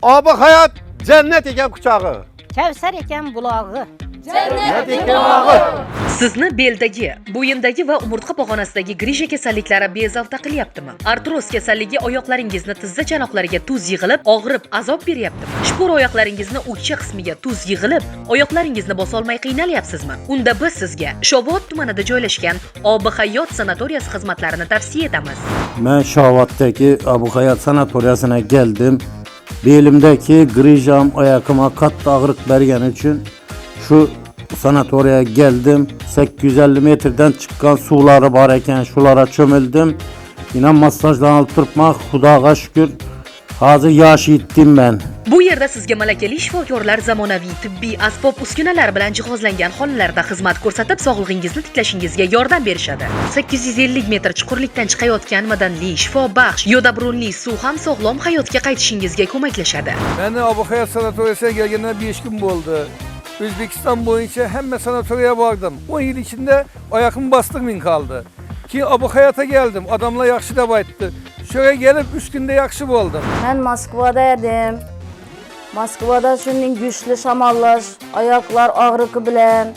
Abi hayat cennet ekan kuchağı. Kevser ekan bulog'i. Cennet ekan bağı. Sizni beldagi, bo'yindagi va umurtqa pog'onasidagi grija kasalliklari bezovta qilyaptimi? Artroz kasalligi oyoqlaringizni tizza chanoqlariga tuz yig'ilib, og'rib, azob beryaptimi? Shpur oyoqlaringizni o'kcha qismiga tuz yig'ilib, oyoqlaringizni bosolmay qiynalyapsizmi? Unda biz sizga Shovot tumanida joylashgan Obi Hayot sanatoriyasi xizmatlarini tavsiya etamiz. Men Shovotdagi Obi Hayot sanatoriyasiga keldim. Belimdagi grijam oyog'imga qattiq og'riq bergani uchun shu sanatoriyaga geldim. 850 metreden çıkan suvları var ekan, shulara cho'mildim. Yine masajdan olib turibman, Xudoga shukr. Hozir yosh yetdim men. Bu yerda sizga malakali shifokorlar zamonaviy tibbiy asbob uskunalar bilan jihozlangan xonalarda xizmat ko'rsatib, sog'lig'ingizni tiklashingizga yordam berishadi. 850 metr chuqurlikdan chiqayotgan madanli, shifobaxsh, yodabrunli suv ham sog'lom hayotga qaytishingizga ko'maklashadi. Ben Obi Hayot sanatoriyasiga gelgenden 5 gün oldu. Özbekistan boyunca hemen sanatoriye vardım. 10 yıl içinde ayakım bastırmayın kaldı. Ki Obi Hayot'a geldim. Adamla yaxşı da bayttı. Şöyle gelip 3 günde yaxşı oldum. Ben Moskvada edim. Moskvada şunun güçlü şamallaş, ayaklar ağrıkı bilen.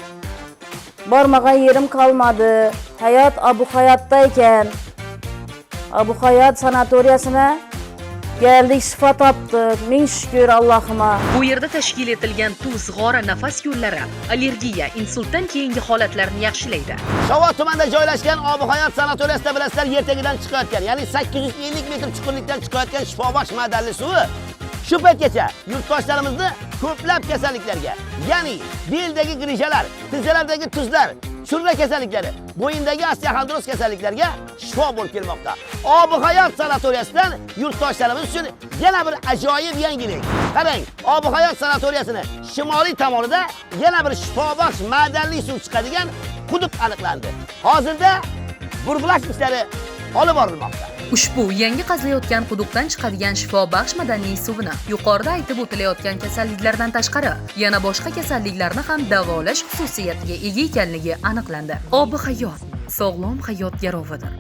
Barmağa yerim kalmadı. Hayat Obi Hayot'tayken Obi Hayot sanatoriyasına geldik, şifa taptık. Ming şükür Allah'ıma. Bu yerda tashkil etilgan tuz, g'ora, nafas yo'llari, allergiya, insultdan keyingi holatlarni yaxshilaydi. Shovot tumanida joylashgan Obi Hayot sanatoriyasida bilasizlar yer tagidan chiqayotgan, ya'ni 850 metr chuqurlikdan chiqayotgan shifobaxsh madalli suvi shu paytgacha yurtdoshlarimizni ko'plab kasalliklarga, ya'ni beldagi grijalar, tizzalardagi tuzlar, churra kasalliklari, bo'yindagi osteoxondroz kasalliklarga shifo bo'lib kelmoqda. Obi Hayot sanatoriyasidan yurtdoshlarimiz uchun yana bir ajoyib yangilik. Qarang, Obi Hayot sanatoriyasini shimoliy tomonida yana bir shifobaxsh madanli suv chiqadigan quduq aniqlandi. Hozirda burg'ulash ishlari olib borilmoqda. Ushbu yangi qazilayotgan quduqdan chiqadigan shifobaxsh madanli suvni yuqorida aytib o'tilayotgan kasalliklardan tashqari yana boshqa kasalliklarni ham davolash xususiyatiga ega ekanligi aniqlandi. Obi Hayot sog'lom hayot garovidir.